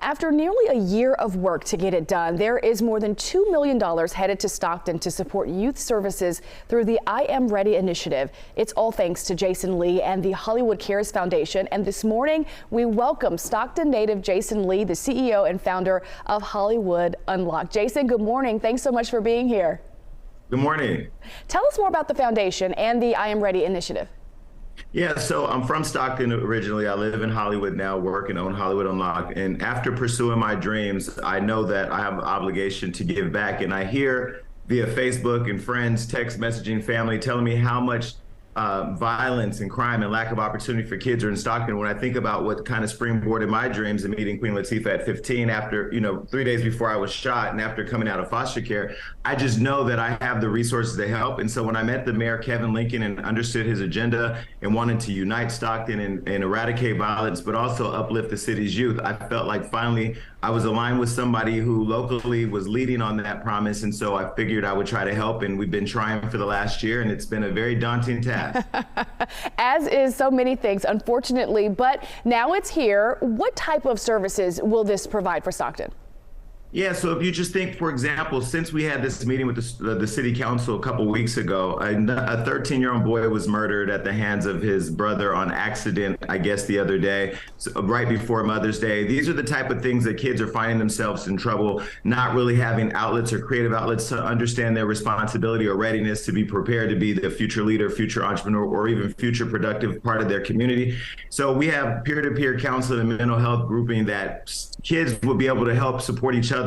After nearly a year of work to get it done, there is more than $2 million headed to Stockton to support youth services through the I Am Ready initiative. It's all thanks to Jason Lee and the Hollywood Cares Foundation. And this morning, we welcome Stockton native Jason Lee, the CEO and founder of Hollywood Unlocked. Jason, good morning. Thanks so much for being here. Good morning. Tell us more about the foundation and the I Am Ready initiative. Yeah, so I'm from Stockton originally. I live in Hollywood now, work and own Hollywood Unlocked. And after pursuing my dreams, I know that I have an obligation to give back. And I hear via Facebook and friends, text messaging, family telling me how much violence and crime and lack of opportunity for kids are in Stockton. When I think about what kind of springboarded my dreams and meeting Queen Latifah at 15 after, 3 days before I was shot and after coming out of foster care, I just know that I have the resources to help. And so when I met the mayor, Kevin Lincoln, and understood his agenda and wanted to unite Stockton and eradicate violence, but also uplift the city's youth, I felt like finally I was aligned with somebody who locally was leading on that promise. And so I figured I would try to help. And we've been trying for the last year, and it's been a very daunting task. As is so many things, unfortunately, but now it's here. What type of services will this provide for Stockton? Yeah, so if you just think, for example, since we had this meeting with the city council a couple weeks ago, a 13-year-old boy was murdered at the hands of his brother on accident, I guess, the other day, right before Mother's Day. These are the type of things that kids are finding themselves in trouble, not really having outlets or creative outlets to understand their responsibility or readiness to be prepared to be the future leader, future entrepreneur, or even future productive part of their community. So we have peer-to-peer counseling and mental health grouping that kids will be able to help support each other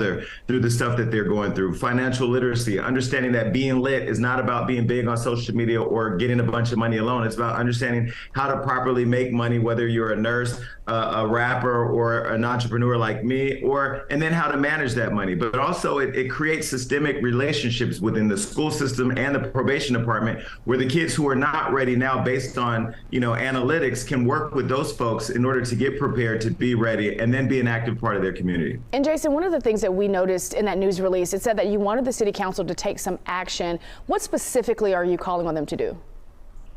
through the stuff that they're going through. Financial literacy, understanding that being lit is not about being big on social media or getting a bunch of money alone. It's about understanding how to properly make money, whether you're a nurse, a rapper, or an entrepreneur like me, and then how to manage that money. But also it creates systemic relationships within the school system and the probation department, where the kids who are not ready now based on analytics can work with those folks in order to get prepared to be ready and then be an active part of their community. And Jason, one of the things that we noticed in that news release, it said that you wanted the city council to take some action. What specifically are you calling on them to do?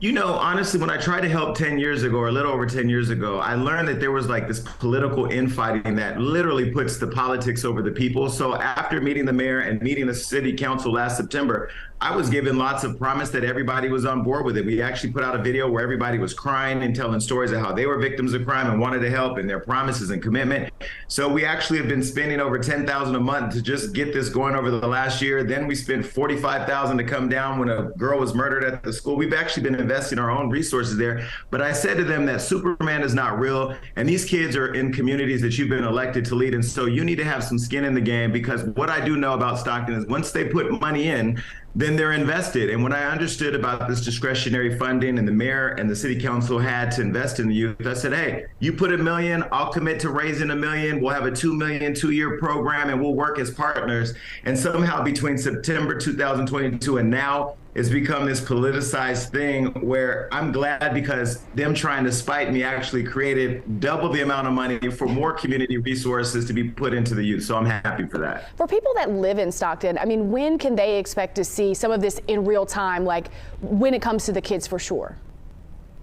Honestly, when I tried to help 10 years ago, or a little over 10 years ago, I learned that there was like this political infighting that literally puts the politics over the people. So after meeting the mayor and meeting the city council last September, I was given lots of promise that everybody was on board with it. We actually put out a video where everybody was crying and telling stories of how they were victims of crime and wanted to help, and their promises and commitment. So we actually have been spending over $10,000 a month to just get this going over the last year. Then we spent $45,000 to come down when a girl was murdered at the school. We've actually been investing our own resources there. But I said to them that Superman is not real, and these kids are in communities that you've been elected to lead. And so you need to have some skin in the game, because what I do know about Stockton is once they put money in, then they're invested. And when I understood about this discretionary funding and the mayor and the city council had to invest in the youth, I said, hey, you put $1 million, I'll commit to raising $1 million. We'll have a $2 million 2-year program, and we'll work as partners. And somehow between September 2022 and now, it's become this politicized thing where I'm glad, because them trying to spite me actually created double the amount of money for more community resources to be put into the youth. So I'm happy for that. For people that live in Stockton, I mean, when can they expect to see some of this in real time, like when it comes to the kids for sure?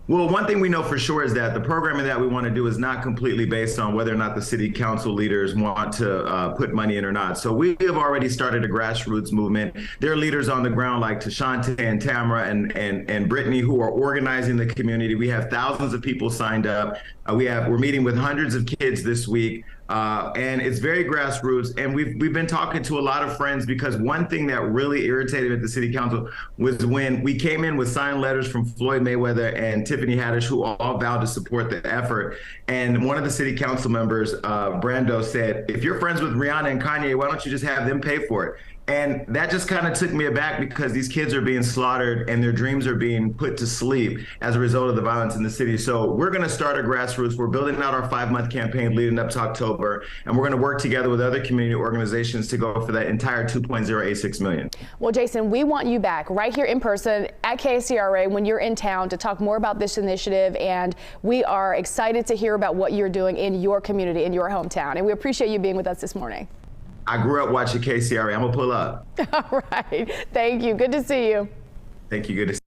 Well, one thing we know for sure is that the programming that we want to do is not completely based on whether or not the city council leaders want to put money in or not. So we have already started a grassroots movement. There are leaders on the ground like Tashante and Tamara and Brittany who are organizing the community. We have thousands of people signed up. We're meeting with hundreds of kids this week. And it's very grassroots, and we've been talking to a lot of friends, because one thing that really irritated me at the city council was when we came in with signed letters from Floyd Mayweather and Tiffany Haddish, who all vowed to support the effort. And one of the city council members, Brando, said, if you're friends with Rihanna and Kanye, why don't you just have them pay for it? And that just kind of took me aback, because these kids are being slaughtered and their dreams are being put to sleep as a result of the violence in the city. So we're going to start a grassroots. We're building out our 5-month campaign leading up to October, and we're going to work together with other community organizations to go for that entire $2.086 million. Well, Jason, we want you back right here in person at KCRA when you're in town to talk more about this initiative, and we are excited to hear about what you're doing in your community, in your hometown, and we appreciate you being with us this morning. I grew up watching KCRA. I'm gonna pull up. All right. Thank you. Good to see you. Thank you. Good to see you.